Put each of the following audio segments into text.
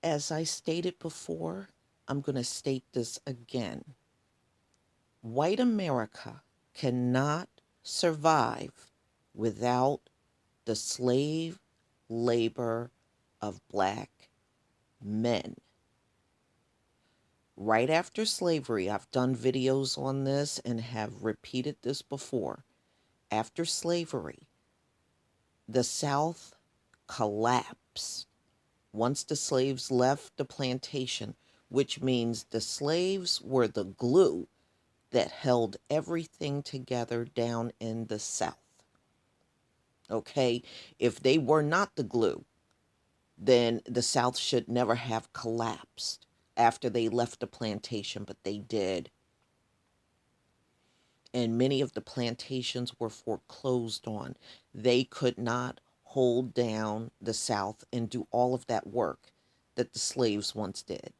As I stated before, I'm going to state this again. White America cannot survive without the slave labor of black men. Right after slavery, I've done videos on this and have repeated this before. After slavery, the South collapsed once the slaves left the plantation, which means the slaves were the glue that held everything together down in the South. Okay? If they were not the glue, then the South should never have collapsed after they left the plantation, but they did. And many of the plantations were foreclosed on. They could not hold down the South and do all of that work that the slaves once did.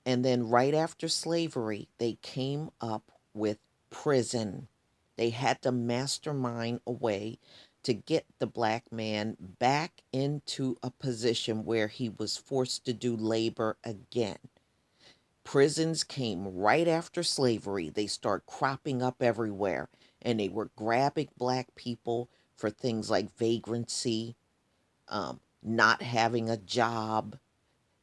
And then right after slavery, they came up with prison. They had to mastermind a way to get the black man back into a position where he was forced to do labor again. Prisons came right after slavery. They start cropping up everywhere, and they were grabbing black people for things like vagrancy, not having a job,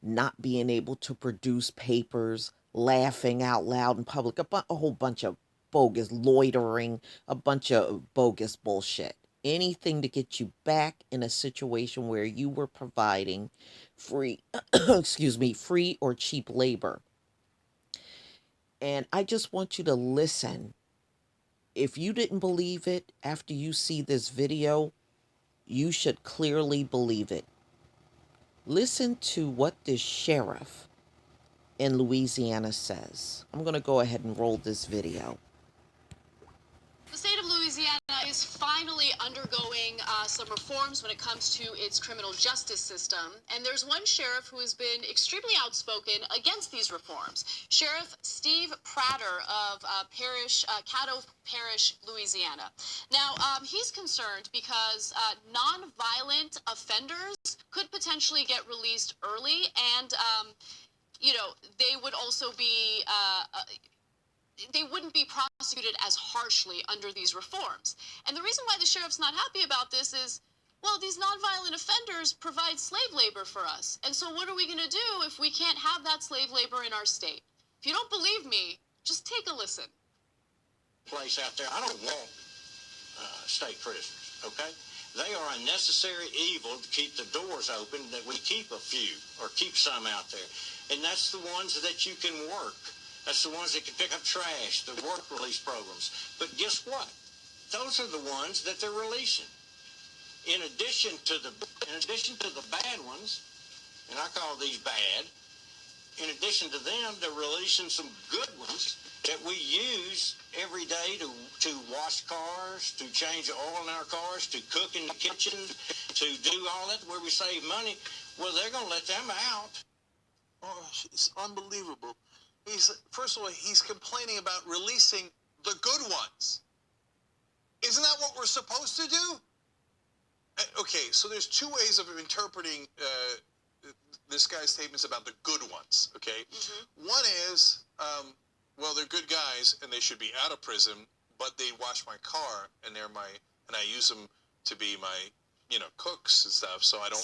not being able to produce papers, laughing out loud in public, a whole bunch of bogus loitering, a bunch of bogus bullshit. Anything to get you back in a situation where you were providing free, excuse me, free or cheap labor. And I just want you to listen. If you didn't believe it after you see this video, you should clearly believe it. Listen to what this sheriff in Louisiana says. I'm going to go ahead and roll this video. The state of Louisiana is finally undergoing some reforms when it comes to its criminal justice system. And there's one sheriff who has been extremely outspoken against these reforms. Sheriff Steve Prater of Caddo Parish, Louisiana. Now, he's concerned because nonviolent offenders could potentially get released early and, they would also be they wouldn't be prosecuted as harshly under these reforms. And the reason why the sheriff's not happy about this is, well, these nonviolent offenders provide slave labor for us. And so what are we going to do if we can't have that slave labor in our state? If you don't believe me, just take a listen. Place out there, I don't want state prisoners, okay? They are a necessary evil to keep the doors open, that we keep a few or keep some out there. And that's the ones that you can work. That's the ones that can pick up trash, the work release programs. But guess what? Those are the ones that they're releasing. In addition to the bad ones, and I call these bad, in addition to them, they're releasing some good ones that we use every day to wash cars, to change the oil in our cars, to cook in the kitchen, to do all that where we save money. Well, they're going to let them out. Oh, it's unbelievable. First of all, he's complaining about releasing the good ones. Isn't that what we're supposed to do? Okay, so there's two ways of interpreting this guy's statements about the good ones, okay? Mm-hmm. One is, well, they're good guys and they should be out of prison, but they wash my car and I use them to be my, cooks and stuff, so I don't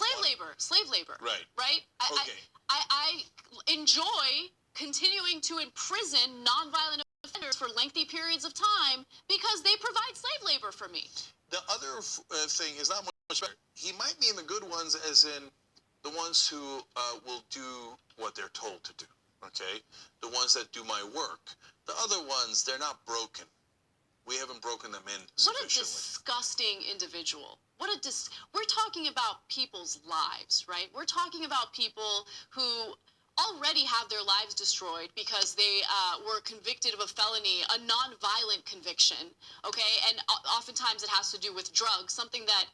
Slave labor. Right. Right? Okay. I enjoy continuing to imprison nonviolent offenders for lengthy periods of time because they provide slave labor for me. The other thing is not much better. He might mean the good ones as in the ones who will do what they're told to do, okay? The ones that do my work. The other ones, they're not broken. We haven't broken them in sufficiently. What a disgusting individual. We're talking about people's lives, right? We're talking about people who already have their lives destroyed because they were convicted of a felony, a non-violent conviction, okay? And oftentimes it has to do with drugs, something that,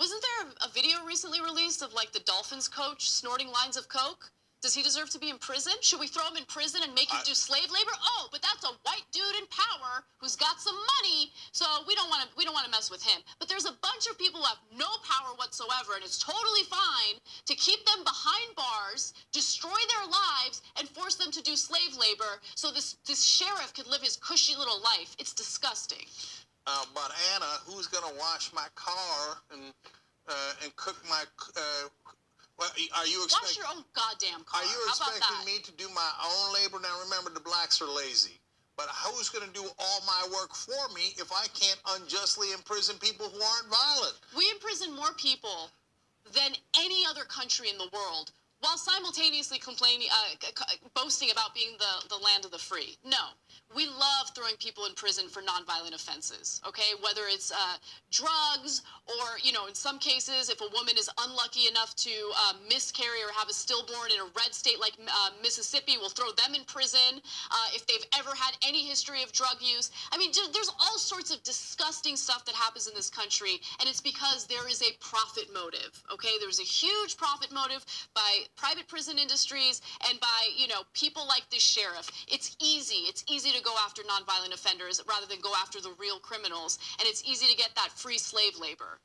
wasn't there a video recently released of like the Dolphins coach snorting lines of coke? Does he deserve to be in prison? Should we throw him in prison and make him do slave labor? Oh, but that's a white dude in power who's got some money, so we don't want to mess with him. But there's a bunch of people who have no power whatsoever, and it's totally fine to keep them behind bars, destroy their lives, and force them to do slave labor so this sheriff could live his cushy little life. It's disgusting. But Anna, who's gonna wash my car and cook my? Well, are you Wash your own goddamn car. Are you expecting me to do my own labor? Now remember, the blacks are lazy. But who's going to do all my work for me if I can't unjustly imprison people who aren't violent? We imprison more people than any other country in the world, while simultaneously boasting about being the land of the free. No, we love throwing people in prison for nonviolent offenses, okay? Whether it's drugs or, in some cases, if a woman is unlucky enough to miscarry or have a stillborn in a red state like Mississippi, we'll throw them in prison. If they've ever had any history of drug use. I mean, there's all sorts of disgusting stuff that happens in this country, and it's because there is a profit motive, okay? There's a huge profit motive by private prison industries and by, people like this sheriff. It's easy to go after nonviolent offenders rather than go after the real criminals, and it's easy to get that free slave labor.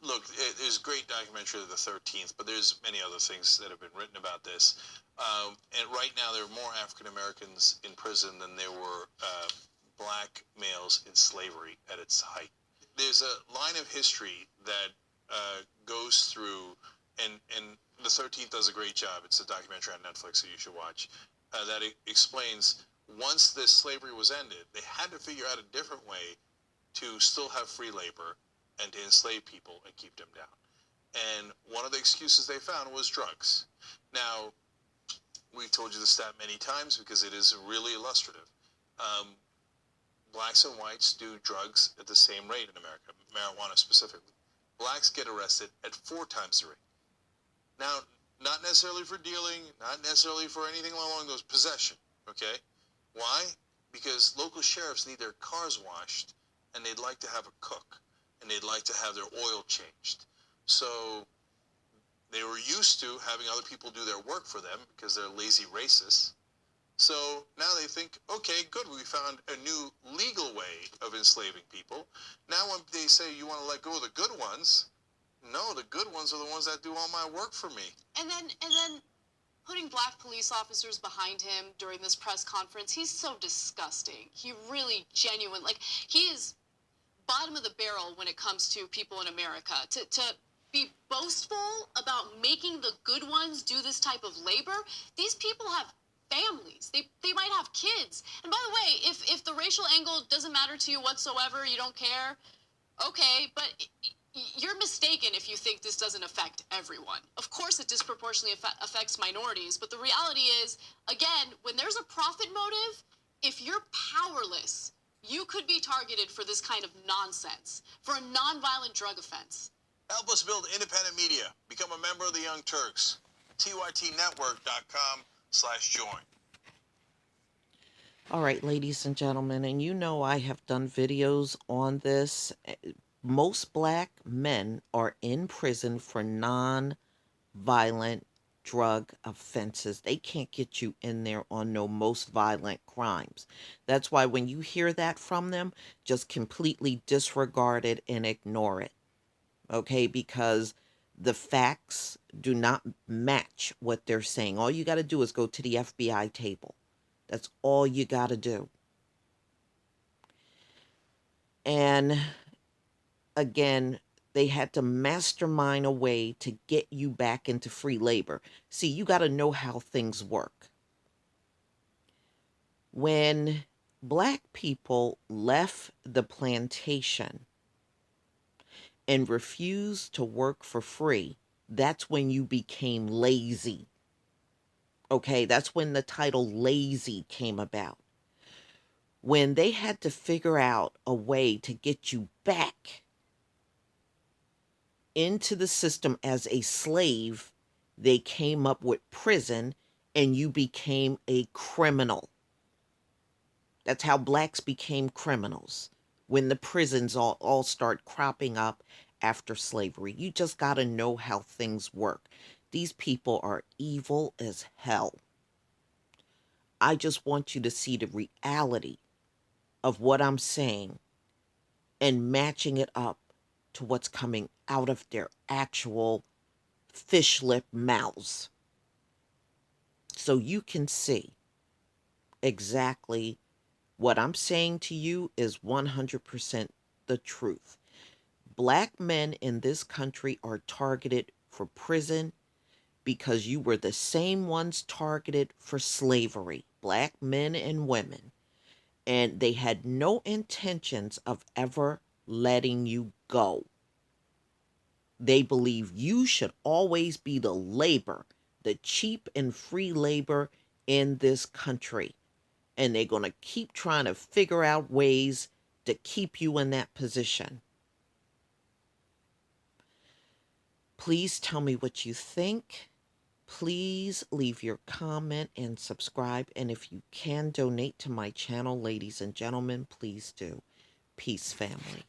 Look, there's a great documentary of the 13th, but there's many other things that have been written about this. And right now there are more African Americans in prison than there were black males in slavery at its height. There's a line of history that goes through, and the 13th does a great job. It's a documentary on Netflix that you should watch. That it explains once this slavery was ended, they had to figure out a different way to still have free labor and to enslave people and keep them down. And one of the excuses they found was drugs. Now, we told you the stat many times because it is really illustrative. Blacks and whites do drugs at the same rate in America, marijuana specifically. Blacks get arrested at 4 times the rate. Now, not necessarily for dealing, not necessarily for anything along those possession, okay? Why? Because local sheriffs need their cars washed, and they'd like to have a cook, and they'd like to have their oil changed. So they were used to having other people do their work for them because they're lazy racists. So now they think, okay, good, we found a new legal way of enslaving people. Now when they say you want to let go of the good ones, no, the good ones are the ones that do all my work for me. And then putting black police officers behind him during this press conference, he's so disgusting. He really he is bottom of the barrel when it comes to people in America. To be boastful about making the good ones do this type of labor, these people have families. They might have kids. And by the way, if the racial angle doesn't matter to you whatsoever, you don't care, okay, but you're mistaken if you think this doesn't affect everyone. Of course it disproportionately affects minorities, but the reality is, again, when there's a profit motive, if you're powerless, you could be targeted for this kind of nonsense, for a nonviolent drug offense. Help us build independent media. Become a member of the Young Turks. tytnetwork.com/join. All right, ladies and gentlemen, and I have done videos on this. Most black men are in prison for non-violent drug offenses. They can't get you in there on no most violent crimes. That's why when you hear that from them, just completely disregard it and ignore it. Okay, because the facts do not match what they're saying. All you got to do is go to the FBI table. That's all you got to do. And again, they had to mastermind a way to get you back into free labor. See, you got to know how things work. When black people left the plantation and refused to work for free, that's when you became lazy. Okay, that's when the title lazy came about. When they had to figure out a way to get you back into the system as a slave, they came up with prison and you became a criminal. That's how blacks became criminals, when the prisons all start cropping up after slavery. You just got to know how things work. These people are evil as hell. I just want you to see the reality of what I'm saying and matching it up to what's coming out of their actual fish lip mouths. So you can see exactly what I'm saying to you is 100% the truth. Black men in this country are targeted for prison because you were the same ones targeted for slavery, black men and women. And they had no intentions of ever letting you go. They believe you should always be the labor, the cheap and free labor in this country. And they're going to keep trying to figure out ways to keep you in that position. Please tell me what you think. Please leave your comment and subscribe. And if you can donate to my channel, ladies and gentlemen, please do. Peace, family.